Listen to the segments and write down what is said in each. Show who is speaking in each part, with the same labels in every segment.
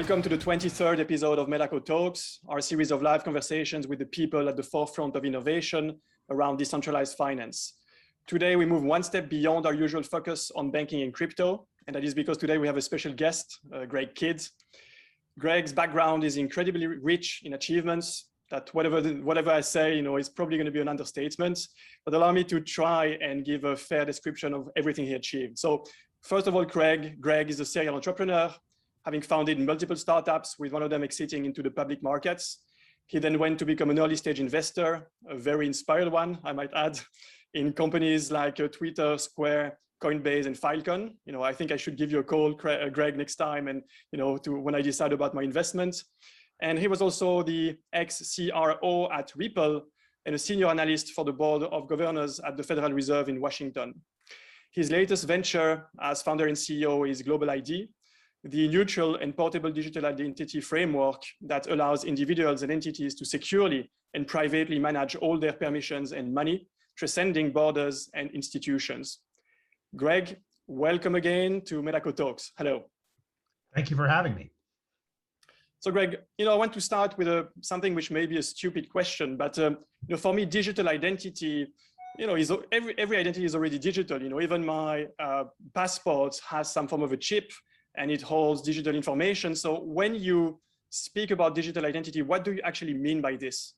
Speaker 1: Welcome to the 23rd episode of METACO Talks, our series of live conversations with the people at the forefront of innovation around decentralized finance. Today, we move one step beyond our usual focus on banking and crypto, and that is because today we have a special guest, Greg KIDD. Greg's background is incredibly rich in achievements that whatever I say, is probably going to be an understatement, but allow me to try and give a fair description of everything he achieved. So first of all, Greg is a serial entrepreneur, having founded multiple startups, with one of them exiting into the public markets. He then went to become an early stage investor, a very inspired one, I might add, in companies like Twitter, Square, Coinbase, and Filecoin. I think I should give you a call, Greg, next time, and when I decide about my investments. And he was also the ex-CRO at Ripple and a senior analyst for the board of governors at the Federal Reserve in Washington. His latest venture as founder and CEO is Global ID, the neutral and portable digital identity framework that allows individuals and entities to securely and privately manage all their permissions and money, transcending borders and institutions. Greg, welcome again to METACO Talks. Hello.
Speaker 2: Thank you for having me.
Speaker 1: So Greg, I want to start with something which may be a stupid question, but for me, digital identity, every identity is already digital. Even my passport has some form of a chip, and it holds digital information. So when you speak about digital identity, what do you actually mean by this?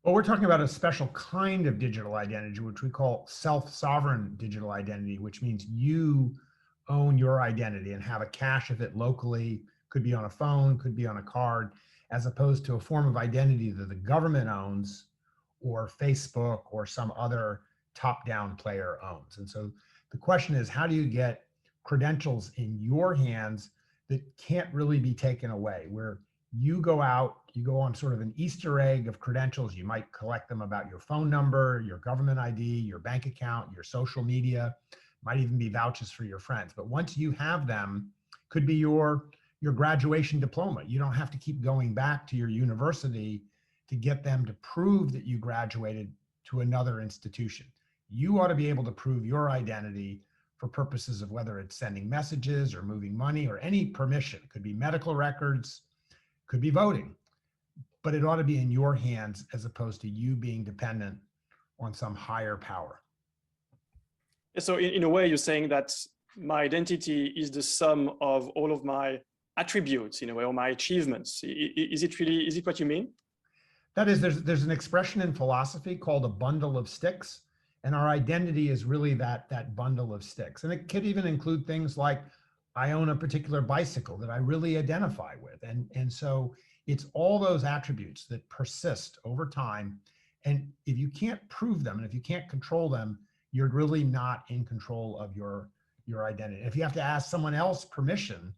Speaker 2: Well, we're talking about a special kind of digital identity, which we call self-sovereign digital identity, which means you own your identity and have a cache of it locally, could be on a phone, could be on a card, as opposed to a form of identity that the government owns or Facebook or some other top-down player owns. And so the question is, how do you get credentials in your hands that can't really be taken away, where you go on sort of an Easter egg of credentials. You might collect them about your phone number, your government ID, your bank account, your social media, might even be vouchers for your friends. But once you have them, could be your graduation diploma. You don't have to keep going back to your university to get them to prove that you graduated to another institution. You ought to be able to prove your identity for purposes of whether it's sending messages or moving money or any permission. It could be medical records, could be voting, but it ought to be in your hands as opposed to you being dependent on some higher power.
Speaker 1: So in a way, you're saying that my identity is the sum of all of my attributes, in a way, or my achievements. Is it what you mean?
Speaker 2: That is, there's an expression in philosophy called a bundle of sticks. And our identity is really that bundle of sticks. And it could even include things like, I own a particular bicycle that I really identify with. And so it's all those attributes that persist over time. And if you can't prove them, and if you can't control them, you're really not in control of your identity. If you have to ask someone else permission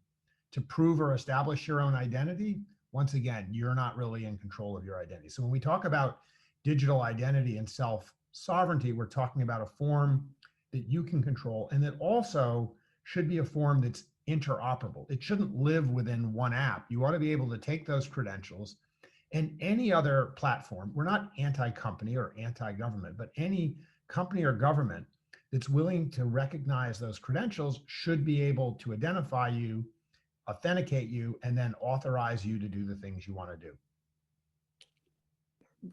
Speaker 2: to prove or establish your own identity, once again, you're not really in control of your identity. So when we talk about digital identity and self-sovereignty, we're talking about a form that you can control, and that also should be a form that's interoperable. It shouldn't live within one app. You ought to be able to take those credentials, and any other platform, we're not anti-company or anti-government, but any company or government that's willing to recognize those credentials should be able to identify you, authenticate you, and then authorize you to do the things you want to do.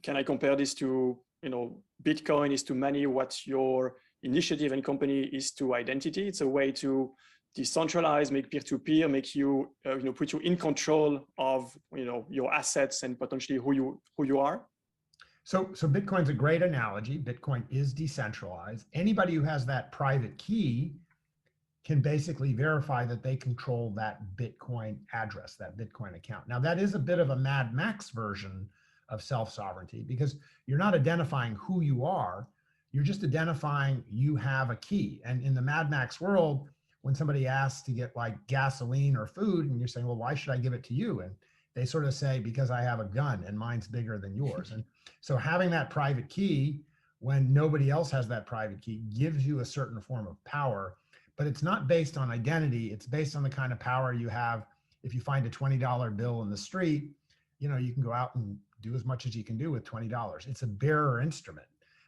Speaker 1: Can I compare this to, Bitcoin is to money what your initiative and company is to identity? It's a way to decentralize, make peer-to-peer, make you, put you in control of, your assets and potentially who you are.
Speaker 2: So Bitcoin's a great analogy. Bitcoin is decentralized. Anybody who has that private key can basically verify that they control that Bitcoin address, that Bitcoin account. Now, that is a bit of a Mad Max version of self-sovereignty, because you're not identifying who you are, you're just identifying you have a key. And in the Mad Max world, when somebody asks to get like gasoline or food, and you're saying, well, why should I give it to you? And they sort of say, because I have a gun and mine's bigger than yours. And so having that private key when nobody else has that private key gives you a certain form of power, but it's not based on identity. It's based on the kind of power you have. If you find a $20 bill in the street, you can go out and do as much as you can do with $20. It's a bearer instrument,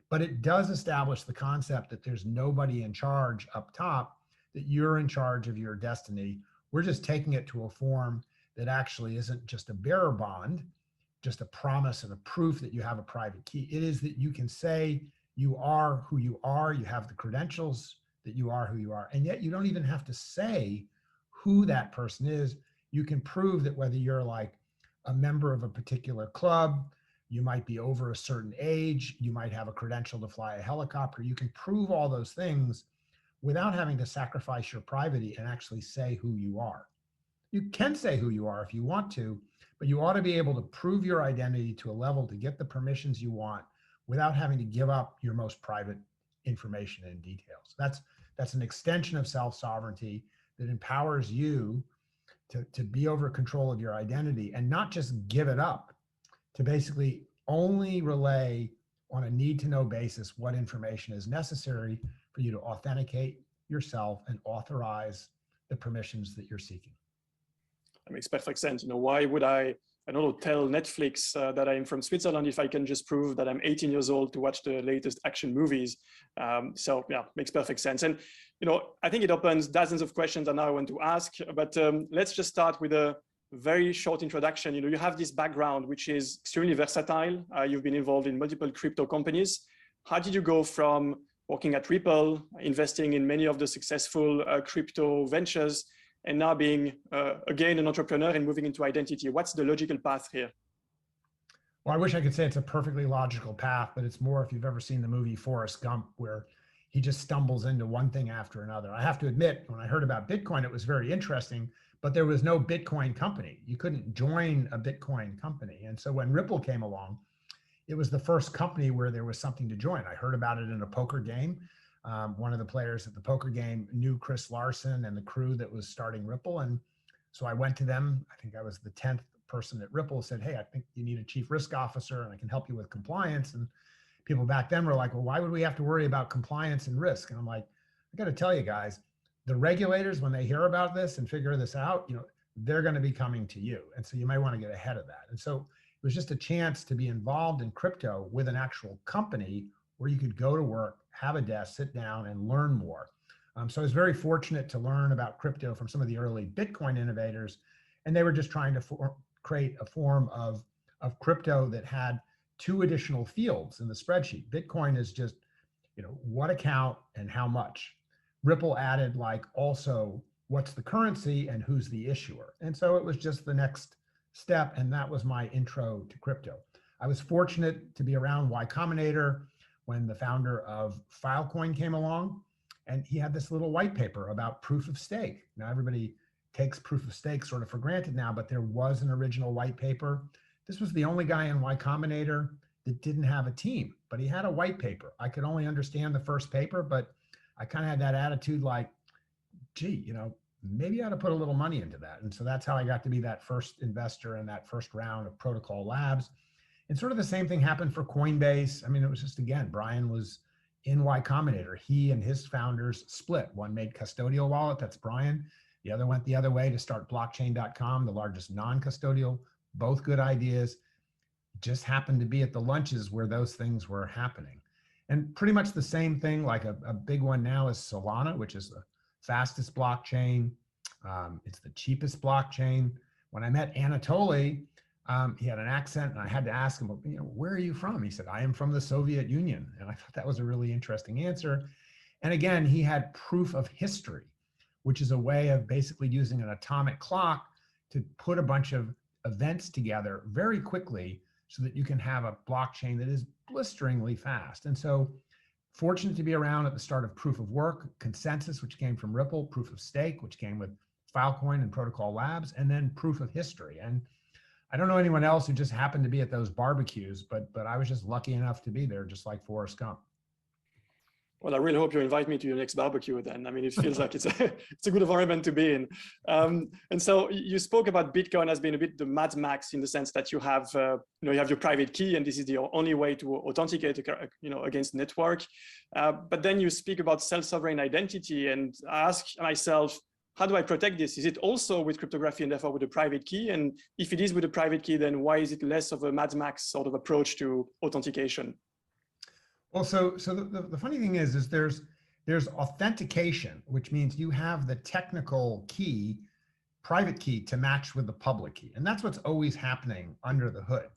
Speaker 2: but it does establish the concept that there's nobody in charge up top, that you're in charge of your destiny. We're just taking it to a form that actually isn't just a bearer bond, just a promise and a proof that you have a private key. It is that you can say you are who you are, you have the credentials that you are who you are, and yet you don't even have to say who that person is. You can prove that whether you're like a member of a particular club, you might be over a certain age, you might have a credential to fly a helicopter. You can prove all those things without having to sacrifice your privacy and actually say who you are. You can say who you are if you want to, but you ought to be able to prove your identity to a level to get the permissions you want without having to give up your most private information and details. That's an extension of self-sovereignty that empowers you to be over control of your identity and not just give it up, to basically only relay on a need-to-know basis what information is necessary for you to authenticate yourself and authorize the permissions that you're seeking.
Speaker 1: That makes perfect sense. Why would I don't know, tell Netflix that I'm from Switzerland if I can just prove that I'm 18 years old to watch the latest action movies? So yeah, makes perfect sense. And I think it opens dozens of questions that now I want to ask, but let's just start with a very short introduction. You have this background, which is extremely versatile. You've been involved in multiple crypto companies. How did you go from working at Ripple, investing in many of the successful crypto ventures, and now being, again, an entrepreneur and moving into identity? What's the logical path here?
Speaker 2: Well, I wish I could say it's a perfectly logical path, but it's more if you've ever seen the movie Forrest Gump, where he just stumbles into one thing after another. I have to admit, when I heard about Bitcoin, it was very interesting, but there was no Bitcoin company. You couldn't join a Bitcoin company. And so when Ripple came along, it was the first company where there was something to join. I heard about it in a poker game. One of the players at the poker game knew Chris Larson and the crew that was starting Ripple. And so I went to them. I think I was the 10th person at Ripple, said, hey, I think you need a chief risk officer and I can help you with compliance. And people back then were like, well, why would we have to worry about compliance and risk? And I'm like, I got to tell you guys, the regulators, when they hear about this and figure this out, they're going to be coming to you. And so you might want to get ahead of that. And so it was just a chance to be involved in crypto with an actual company where you could go to work, have a desk, sit down and learn more. So I was very fortunate to learn about crypto from some of the early Bitcoin innovators. And they were just trying to create a form of crypto that had 2 additional fields in the spreadsheet. Bitcoin is just, what account and how much. Ripple added also what's the currency and who's the issuer. And so it was just the next step. And that was my intro to crypto. I was fortunate to be around Y Combinator when the founder of Filecoin came along, and he had this little white paper about proof of stake. Now everybody takes proof of stake sort of for granted now, but there was an original white paper. This was the only guy in Y Combinator that didn't have a team, but he had a white paper. I could only understand the first paper, but I kind of had that attitude like, gee, maybe I ought to put a little money into that. And so that's how I got to be that first investor in that first round of Protocol Labs. And sort of the same thing happened for Coinbase. I mean, it was just, again, Brian was in Y Combinator. He and his founders split. One made custodial wallet, that's Brian. The other went the other way to start blockchain.com, the largest non-custodial. Both good ideas. Just happened to be at the lunches where those things were happening. And pretty much the same thing, like a big one now is Solana, which is the fastest blockchain. It's the cheapest blockchain. When I met Anatoly, he had an accent and I had to ask him, where are you from? He said, I am from the Soviet Union. And I thought that was a really interesting answer. And again, he had proof of history, which is a way of basically using an atomic clock to put a bunch of events together very quickly so that you can have a blockchain that is blisteringly fast. And so fortunate to be around at the start of proof of work, consensus, which came from Ripple, proof of stake, which came with Filecoin and Protocol Labs, and then proof of history. And I don't know anyone else who just happened to be at those barbecues, but I was just lucky enough to be there, just like Forrest Gump.
Speaker 1: Well, I really hope you invite me to your next barbecue then. I mean, it feels like it's a good environment to be in. And so you spoke about Bitcoin as being a bit the Mad Max in the sense that you have your private key, and this is the only way to authenticate, against network. But then you speak about self-sovereign identity, and I ask myself, how do I protect this? Is it also with cryptography and therefore with a private key? And if it is with a private key, then why is it less of a Mad Max sort of approach to authentication?
Speaker 2: Well, so the funny thing is there's authentication, which means you have the technical key private key to match with the public key. And that's what's always happening under the hood.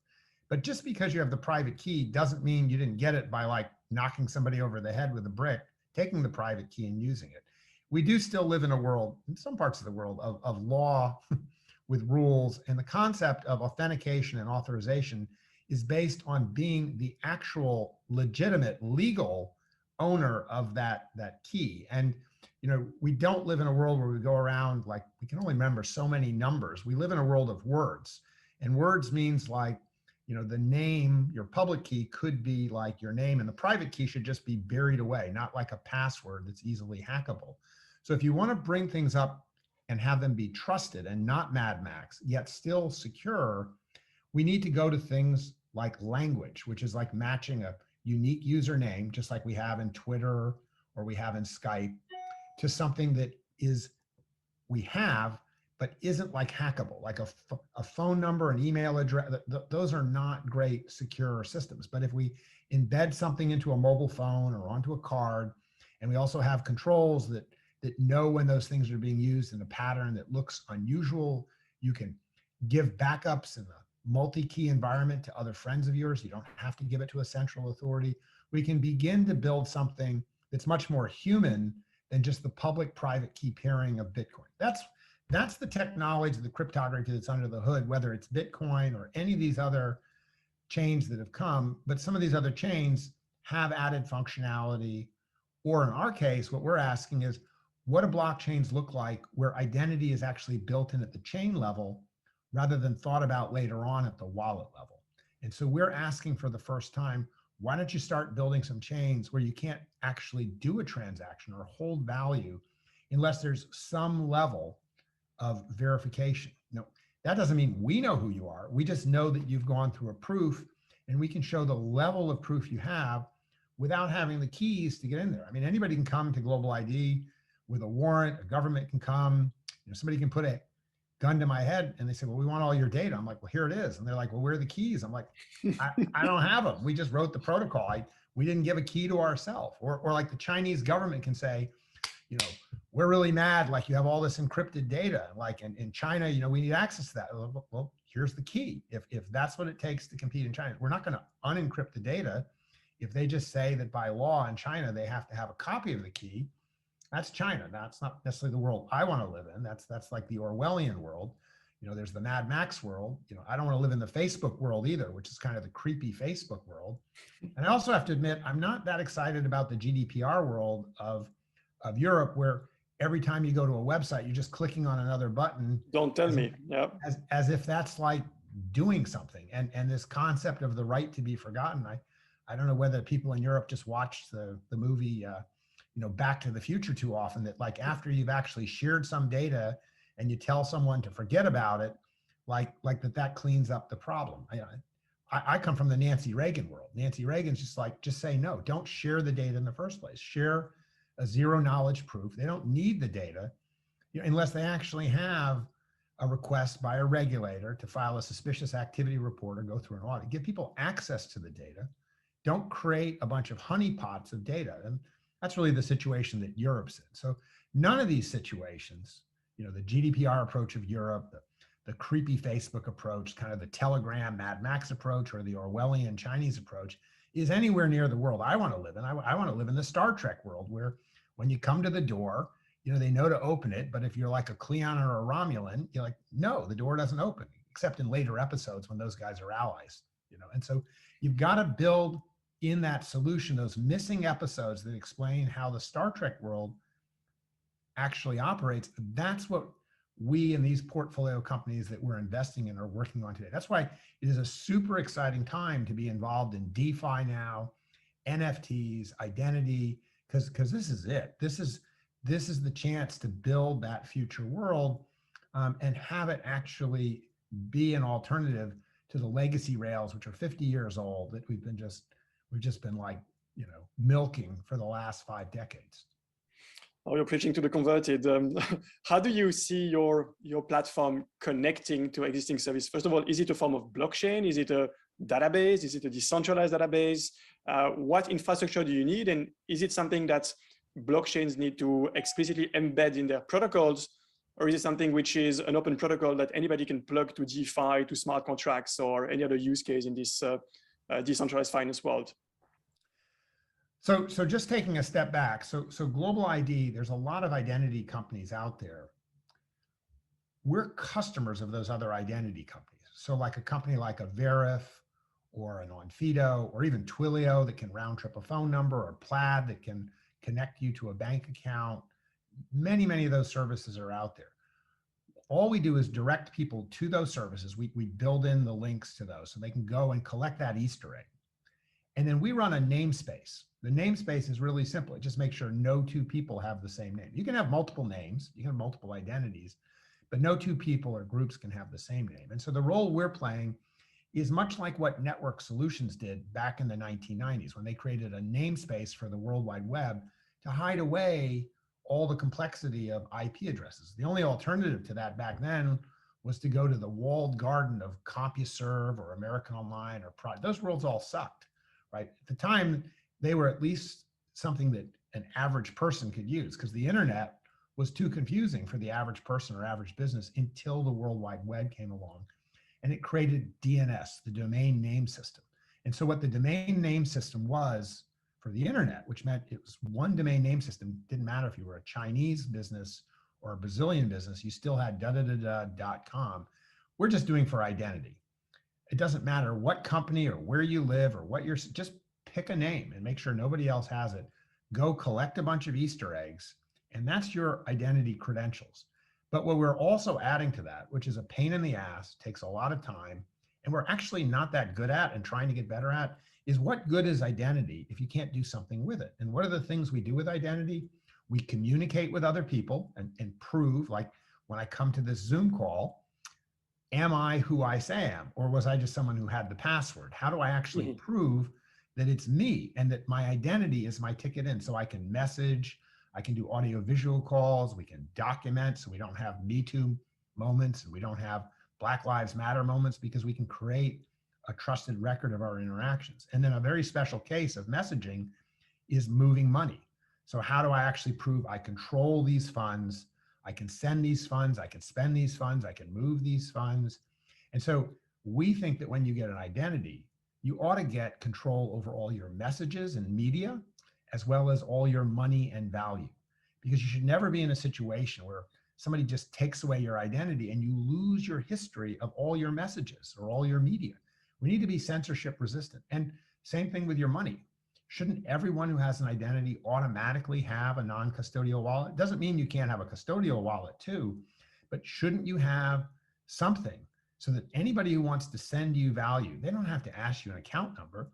Speaker 2: But just because you have the private key doesn't mean you didn't get it by like knocking somebody over the head with a brick, taking the private key and using it. We do still live in a world, in some parts of the world, of law with rules, and the concept of authentication and authorization is based on being the actual legitimate legal owner of that key. And we don't live in a world where we go around like we can only remember so many numbers. We live in a world of words, and words means like, the name, your public key could be like your name, and the private key should just be buried away, not like a password that's easily hackable. So if you want to bring things up and have them be trusted and not Mad Max, yet still secure, we need to go to things like language, which is like matching a unique username, just like we have in Twitter or we have in Skype, to something that we have, but isn't like hackable, like a phone number, an email address. Those are not great secure systems. But if we embed something into a mobile phone or onto a card, and we also have controls that know when those things are being used in a pattern that looks unusual, you can give backups in a multi-key environment to other friends of yours. You don't have to give it to a central authority. We can begin to build something that's much more human than just the public-private key pairing of Bitcoin. That's the technology, the cryptography that's under the hood, whether it's Bitcoin or any of these other chains that have come. But some of these other chains have added functionality, or in our case, what we're asking is, what do blockchains look like where identity is actually built in at the chain level rather than thought about later on at the wallet level? And so we're asking for the first time, why don't you start building some chains where you can't actually do a transaction or hold value unless there's some level of verification? No, that doesn't mean we know who you are. We just know that you've gone through a proof, and we can show the level of proof you have without having the keys to get in there. I mean, anybody can come to Global ID with a warrant. A government can come. Somebody can put a gun to my head and they say, well, we want all your data. I'm like, well, here it is. And they're like, well, where are the keys? I'm like, I don't have them. We just wrote the protocol. We didn't give a key to ourselves. Or like the Chinese government can say, we're really mad, like you have all this encrypted data, like in China, we need access to that. Well, here's the key. If that's what it takes to compete in China, we're not going to unencrypt the data. If they just say that by law in China, they have to have a copy of the key, that's China. That's not necessarily the world I want to live in. That's like the Orwellian world. There's the Mad Max world. I don't want to live in the Facebook world either, which is kind of the creepy Facebook world. And I also have to admit, I'm not that excited about the GDPR world of Europe, where every time you go to a website, you're just clicking on another button.
Speaker 1: Don't tell me. Yeah.
Speaker 2: As if that's like doing something. And this concept of the right to be forgotten. I don't know whether people in Europe just watched the movie, Back to the Future too often, that like after you've actually shared some data and you tell someone to forget about it, like that cleans up the problem. I come from the Nancy Reagan world. Nancy Reagan's just like, just say no, don't share the data in the first place. Share a zero knowledge proof. They don't need the data unless they actually have a request by a regulator to file a suspicious activity report or go through an audit. Give people access to the data. Don't create a bunch of honeypots of data. And that's really the situation that Europe's in. So none of these situations, the GDPR approach of Europe, the creepy Facebook approach, kind of the Telegram Mad Max approach, or the Orwellian Chinese approach, is anywhere near the world I want to live in. I want to live in the Star Trek world, where when you come to the door, they know to open it. But if you're like a Klingon or a Romulan, you're like, no, the door doesn't open, except in later episodes when those guys are allies. And so you've got to build in that solution those missing episodes that explain how the Star Trek world actually operates. That's what we in these portfolio companies that we're investing in are working on today. That's why it is a super exciting time to be involved in DeFi now, NFTs, identity, because this is it. This is the chance to build that future world and have it actually be an alternative to the legacy rails, which are 50 years old, that we've just been like, milking for the last 5 decades.
Speaker 1: Oh, you're preaching to the converted. How do you see your platform connecting to existing service? First of all, is it a form of blockchain? Is it a database? Is it a decentralized database? What infrastructure do you need? And is it something that blockchains need to explicitly embed in their protocols Or is it something which is an open protocol that anybody can plug to DeFi, to smart contracts, or any other use case in this decentralized finance world?
Speaker 2: So just taking a step back, so Global ID, there's a lot of identity companies out there. We're customers of those other identity companies. So like a company like a Verif or an Onfido or even Twilio that can round trip a phone number, or Plaid that can connect you to a bank account. Many of those services are out there. All we do is direct people to those services. We build in the links to those so they can go and collect that Easter egg. And then we run a namespace. The namespace is really simple. It just makes sure no two people have the same name. You can have multiple names, you can have multiple identities, but no two people or groups can have the same name. And so the role we're playing is much like what Network Solutions did back in the 1990s, when they created a namespace for the World Wide Web to hide away all the complexity of IP addresses. The only alternative to that back then was to go to the walled garden of CompuServe or American Online or Pride. Those worlds all sucked, right? At the time, they were at least something that an average person could use, because the internet was too confusing for the average person or average business until the World Wide Web came along. And it created DNS, the domain name system. And so what the domain name system was for the internet, which meant it was one domain name system, didn't matter if you were a Chinese business or a Brazilian business, you still had .com. We're just doing for identity. It doesn't matter what company or where you live or what you're, just pick a name and make sure nobody else has it. Go collect a bunch of Easter eggs, and that's your identity credentials. But what we're also adding to that, which is a pain in the ass, takes a lot of time, and we're actually not that good at and trying to get better at, is what good is identity if you can't do something with it? And what are the things we do with identity? We communicate with other people and prove, like when I come to this Zoom call, am I who I say I am? Or was I just someone who had the password? How do I actually prove that it's me and that my identity is my ticket in? So I can message, I can do audio visual calls, we can document so we don't have Me Too moments and we don't have Black Lives Matter moments, because we can create a trusted record of our interactions. And then a very special case of messaging is moving money. So how do I actually prove I control these funds? I can send these funds, I can spend these funds, I can move these funds. And so we think that when you get an identity, you ought to get control over all your messages and media, as well as all your money and value. Because you should never be in a situation where somebody just takes away your identity and you lose your history of all your messages or all your media. We need to be censorship resistant. And same thing with your money. Shouldn't everyone who has an identity automatically have a non-custodial wallet? Doesn't mean you can't have a custodial wallet too, but shouldn't you have something so that anybody who wants to send you value, they don't have to ask you an account number.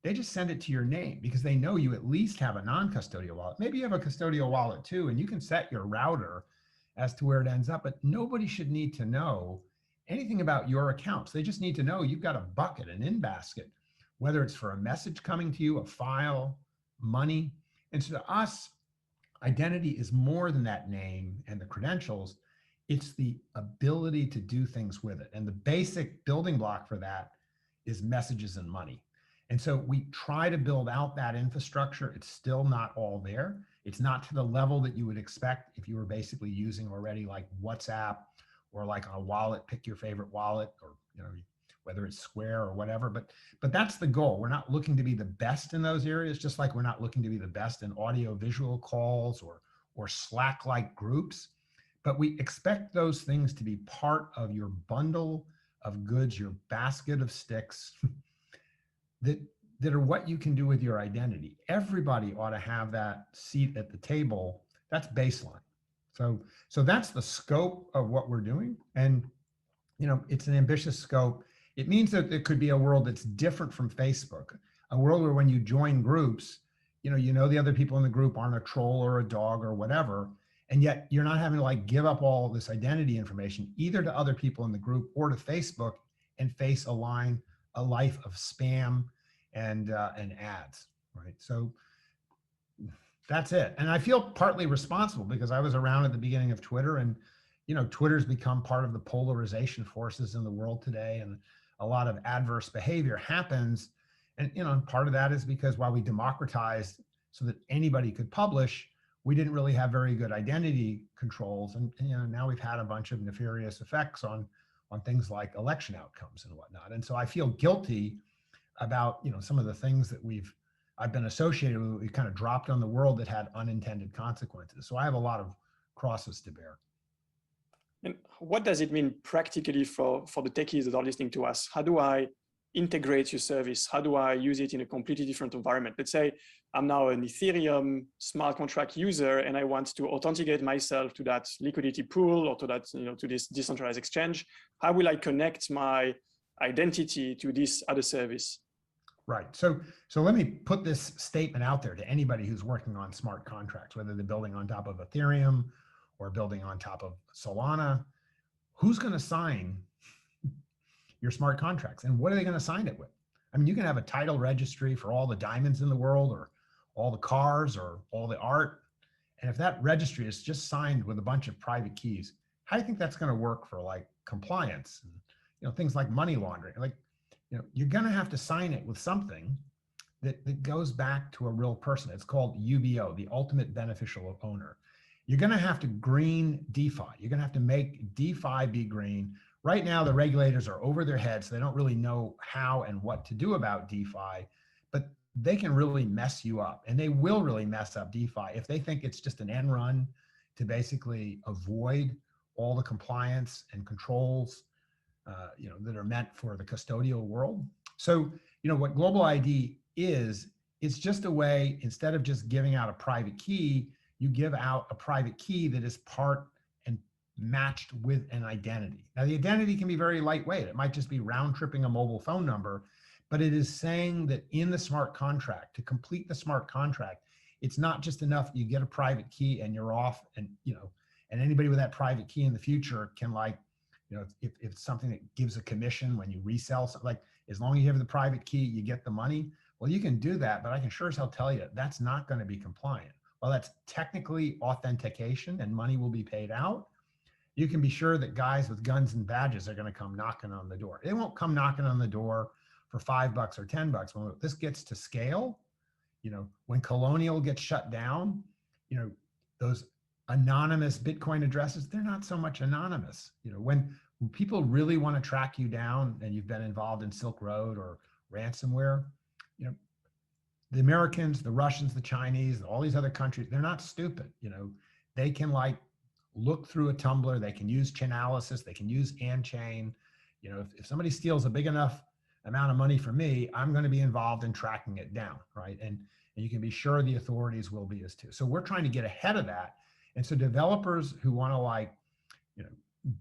Speaker 2: They just send it to your name because they know you at least have a non-custodial wallet. Maybe you have a custodial wallet too, and you can set your router as to where it ends up, but nobody should need to know anything about your accounts. They just need to know you've got a bucket, an in basket, whether it's for a message coming to you, a file, money. And so to us, identity is more than that name and the credentials. It's the ability to do things with it. And the basic building block for that is messages and money. And so we try to build out that infrastructure. It's still not all there. It's not to the level that you would expect if you were basically using already like WhatsApp or like on a wallet, pick your favorite wallet, or whether it's Square or whatever. But that's the goal. We're not looking to be the best in those areas, just like we're not looking to be the best in audio visual calls or Slack-like groups. But we expect those things to be part of your bundle of goods, your basket of sticks, that are what you can do with your identity. Everybody ought to have that seat at the table. That's baseline. So that's the scope of what we're doing. And it's an ambitious scope. It means that it could be a world that's different from Facebook, a world where when you join groups, the other people in the group aren't a troll or a dog or whatever, and yet you're not having to like give up all this identity information either to other people in the group or to Facebook and face a life of spam and ads, right? So that's it. And I feel partly responsible because I was around at the beginning of Twitter, and Twitter's become part of the polarization forces in the world today, and a lot of adverse behavior happens. And part of that is because while we democratized so that anybody could publish, we didn't really have very good identity controls. And now we've had a bunch of nefarious effects on things like election outcomes and whatnot. And so I feel guilty about, some of the things that I've been associated with, we kind of dropped on the world that had unintended consequences. So I have a lot of crosses to bear.
Speaker 1: And what does it mean practically for the techies that are listening to us? How do I integrate your service? How do I use it in a completely different environment? Let's say I'm now an Ethereum smart contract user and I want to authenticate myself to that liquidity pool or to that, to this decentralized exchange. How will I connect my identity to this other service?
Speaker 2: Right. So let me put this statement out there to anybody who's working on smart contracts, whether they're building on top of Ethereum or building on top of Solana. Who's going to sign your smart contracts, and what are they going to sign it with? I mean, you can have a title registry for all the diamonds in the world or all the cars or all the art. And if that registry is just signed with a bunch of private keys, how do you think that's going to work for like compliance and, things like money laundering? Like, you're going to have to sign it with something that goes back to a real person. It's called UBO, the ultimate beneficial owner. You're going to have to green DeFi. You're going to have to make DeFi be green. Right now, the regulators are over their heads. They don't really know how and what to do about DeFi, but they can really mess you up, and they will really mess up DeFi if they think it's just an end run to basically avoid all the compliance and controls that are meant for the custodial world. So, what Global ID is, it's just a way, instead of just giving out a private key, you give out a private key that is part and matched with an identity. Now, the identity can be very lightweight. It might just be round tripping a mobile phone number, but it is saying that in the smart contract, to complete the smart contract, it's not just enough you get a private key and you're off, and and anybody with that private key in the future can, like, if it's something that gives a commission when you resell something, like, as long as you have the private key, you get the money. Well, you can do that, but I can sure as hell tell you that's not going to be compliant. Well, that's technically authentication and money will be paid out. You can be sure that guys with guns and badges are going to come knocking on the door. They won't come knocking on the door for $5 or $10. When this gets to scale, when Colonial gets shut down, those anonymous Bitcoin addresses, they're not so much anonymous. When people really want to track you down and you've been involved in Silk Road or ransomware, the Americans, the Russians, the Chinese, all these other countries, they're not stupid. They can, like, look through a tumbler, they can use Chainalysis, they can use AnChain. If somebody steals a big enough amount of money from me, I'm going to be involved in tracking it down, right? And you can be sure the authorities will be as too. So we're trying to get ahead of that. And so developers who want to,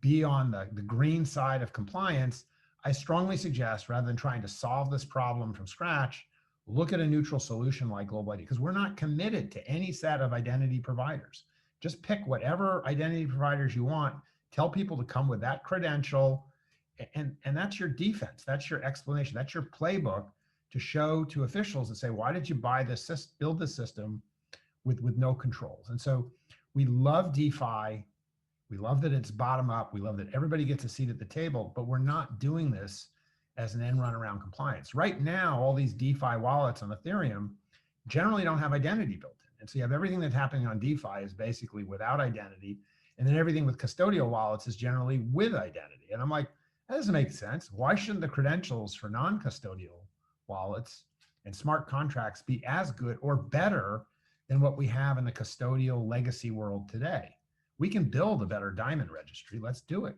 Speaker 2: be on the green side of compliance, I strongly suggest, rather than trying to solve this problem from scratch, look at a neutral solution like Global ID, because we're not committed to any set of identity providers. Just pick whatever identity providers you want, tell people to come with that credential, and that's your defense, that's your explanation, that's your playbook to show to officials and say, why did you build this system with no controls? And so we love DeFi. We love that it's bottom up. We love that everybody gets a seat at the table, but we're not doing this as an end run around compliance. Right now, all these DeFi wallets on Ethereum generally don't have identity built in. And so you have everything that's happening on DeFi is basically without identity. And then everything with custodial wallets is generally with identity. And I'm like, that doesn't make sense. Why shouldn't the credentials for non-custodial wallets and smart contracts be as good or better than what we have in the custodial legacy world today? We can build a better diamond registry. Let's do it.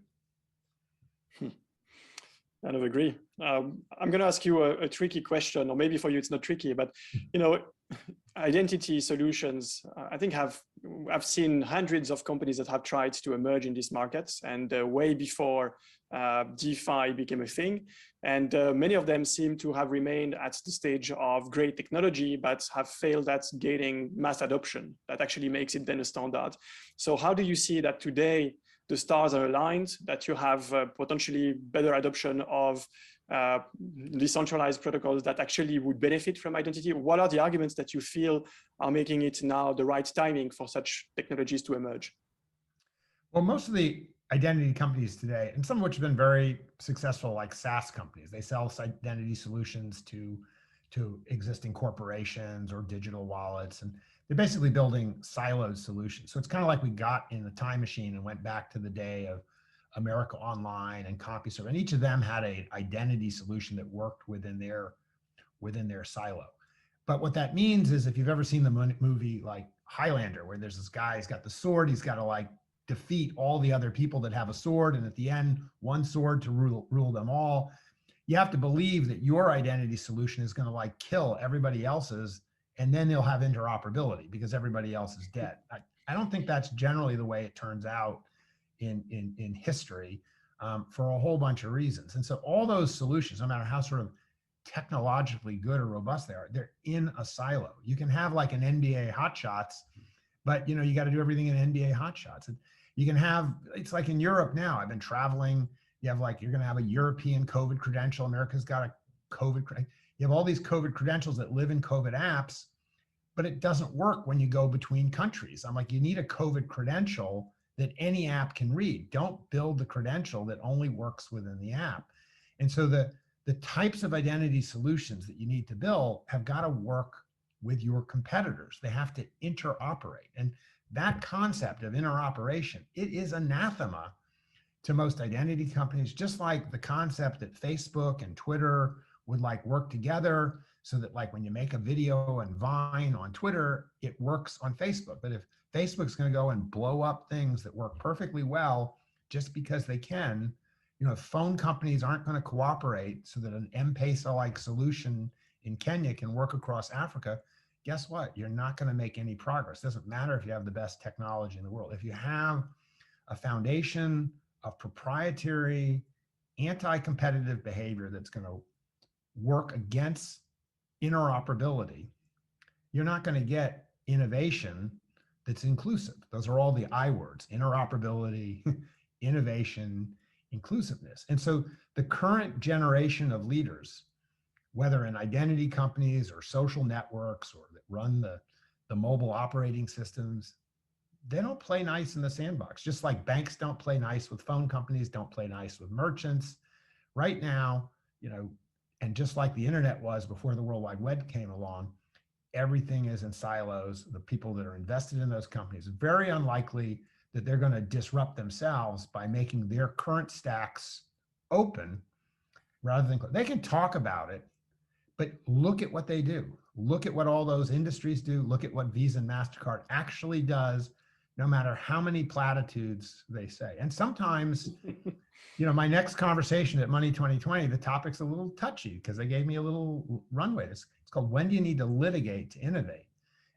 Speaker 1: Kind of agree. I'm going to ask you a tricky question, or maybe for you it's not tricky, but identity solutions, I think I've seen hundreds of companies that have tried to emerge in these markets, and way before DeFi became a thing. And many of them seem to have remained at the stage of great technology, but have failed at gaining mass adoption that actually makes it then a standard. So how do you see that today the stars are aligned, that you have potentially better adoption of decentralized protocols that actually would benefit from identity? What are the arguments that you feel are making it now the right timing for such technologies to emerge?
Speaker 2: Well, most of the identity companies today, and some of which have been very successful, like SaaS companies, they sell identity solutions to existing corporations or digital wallets, and they're basically building siloed solutions. So it's kind of like we got in the time machine and went back to the day of America Online and CompuServe, and each of them had an identity solution that worked within their silo. But what that means is, if you've ever seen the movie like Highlander, where there's this guy, he's got the sword, he's got to like defeat all the other people that have a sword, and at the end, one sword to rule them all. You have to believe that your identity solution is going to like kill everybody else's, and then they'll have interoperability because everybody else is dead. I don't think that's generally the way it turns out in history, for a whole bunch of reasons. And so all those solutions, no matter how sort of technologically good or robust they are, they're in a silo. You can have like an NBA hotshots, but you know, you got to do everything in NBA hotshots. And you can have, it's like in Europe now, I've been traveling, you have like, you're going to have a European COVID credential. America's got a COVID, you have all these COVID credentials that live in COVID apps, but it doesn't work when you go between countries. I'm like, you need a COVID credential that any app can read. Don't build the credential that only works within the app. And so the types of identity solutions that you need to build have got to work with your competitors. They have to interoperate. And that concept of interoperation, it is anathema to most identity companies, just like the concept that Facebook and Twitter would like work together so that like when you make a video and Vine on Twitter, it works on Facebook. But if Facebook's going to go and blow up things that work perfectly well just because they can, you know, phone companies aren't going to cooperate so that an M-Pesa-like solution in Kenya can work across Africa. Guess what? You're not going to make any progress. It doesn't matter if you have the best technology in the world. If you have a foundation of proprietary, anti-competitive behavior that's going to work against interoperability, you're not going to get innovation that's inclusive. Those are all the I words: interoperability, innovation, inclusiveness. And so the current generation of leaders, whether in identity companies or social networks or that run the mobile operating systems, they don't play nice in the sandbox. Just like banks don't play nice with phone companies, don't play nice with merchants. Right now, you know, and just like the internet was before the World Wide Web came along, everything is in silos. The people that are invested in those companies, very unlikely that they're going to disrupt themselves by making their current stacks open rather than they can talk about it, but look at what they do. Look at what all those industries do. Look at what Visa and MasterCard actually does, no matter how many platitudes they say. And sometimes, you know, my next conversation at Money 2020, the topic's a little touchy because they gave me a little runway. It's called, when do you need to litigate to innovate?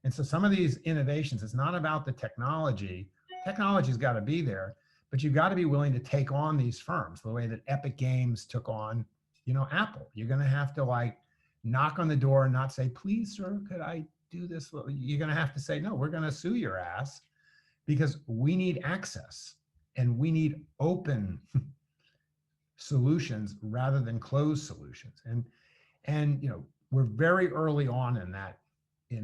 Speaker 2: And so some of these innovations, it's not about the technology. Technology's got to be there, but you've got to be willing to take on these firms the way that Epic Games took on, you know, Apple. You're going to have to like knock on the door and not say, please, sir, could I do this? You're going to have to say, no, we're going to sue your ass because we need access and we need open solutions rather than closed solutions. And you know, we're very early on in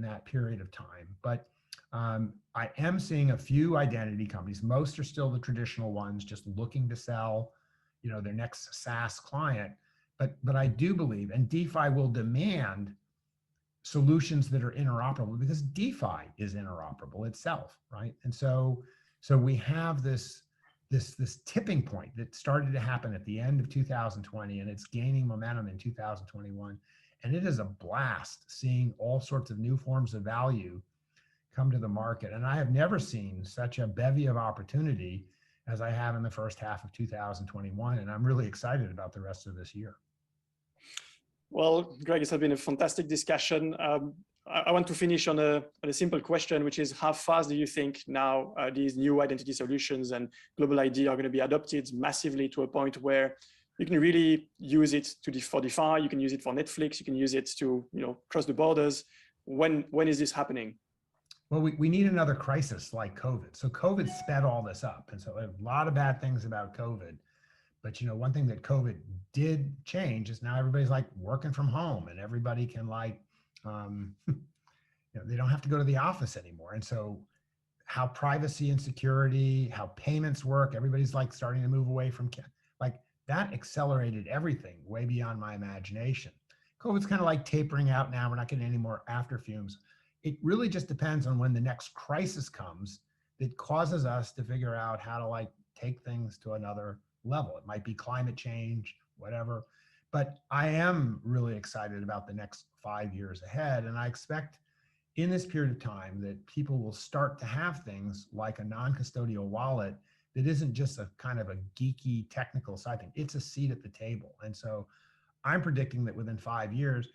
Speaker 2: that period of time, but I am seeing a few identity companies. Most are still the traditional ones, just looking to sell, you know, their next SaaS client. But I do believe, and DeFi will demand solutions that are interoperable because DeFi is interoperable itself, right? And so we have this tipping point that started to happen at the end of 2020, and it's gaining momentum in 2021. And it is a blast seeing all sorts of new forms of value come to the market. And I have never seen such a bevy of opportunity as I have in the first half of 2021. And I'm really excited about the rest of this year.
Speaker 1: Well, Greg, it has been a fantastic discussion. I want to finish on a simple question, which is how fast do you think now these new identity solutions and global ID are going to be adopted massively to a point where you can really use it for DeFi, you can use it for Netflix, you can use it to, you know, cross the borders. When is this happening?
Speaker 2: Well, we need another crisis like COVID. So COVID sped all this up. And so a lot of bad things about COVID. But, you know, one thing that COVID did change is now everybody's like working from home and everybody can like, you know, they don't have to go to the office anymore. And so how privacy and security, how payments work, everybody's like starting to move away from, like that accelerated everything way beyond my imagination. COVID's kind of like tapering out now. We're not getting any more after fumes. it really just depends on when the next crisis comes that causes us to figure out how to like take things to another level. It might be climate change, whatever. But I am really excited about the next 5 years ahead. And I expect in this period of time that people will start to have things like a non-custodial wallet that isn't just a kind of a geeky technical side thing. It's a seat at the table. And so I'm predicting that within 5 years,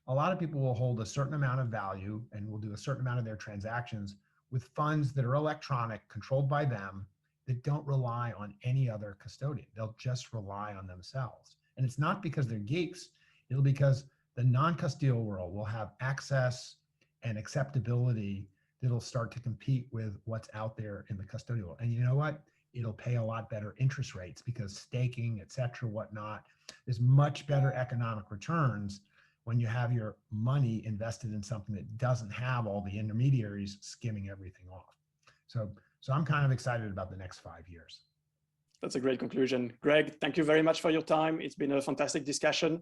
Speaker 2: a lot of people will hold a certain amount of value and will do a certain amount of their transactions with funds that are electronic, controlled by them, that don't rely on any other custodian. They'll just rely on themselves. And it's not because they're geeks, it'll because the non-custodial world will have access and acceptability that'll start to compete with what's out there in the custodial world. And you know what? It'll pay a lot better interest rates because staking, et cetera, whatnot, is much better economic returns when you have your money invested in something that doesn't have all the intermediaries skimming everything off. So I'm kind of excited about the next 5 years.
Speaker 1: That's a great conclusion. Greg, thank you very much for your time. It's been a fantastic discussion.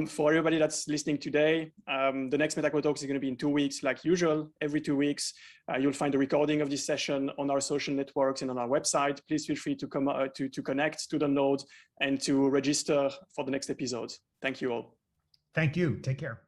Speaker 1: For everybody that's listening today, the next METACO Talks is going to be in 2 weeks, like usual, every 2 weeks. You'll find a recording of this session on our social networks and on our website. Please feel free to come to connect, to download, and to register for the next episode. Thank you all.
Speaker 2: Thank you. Take care.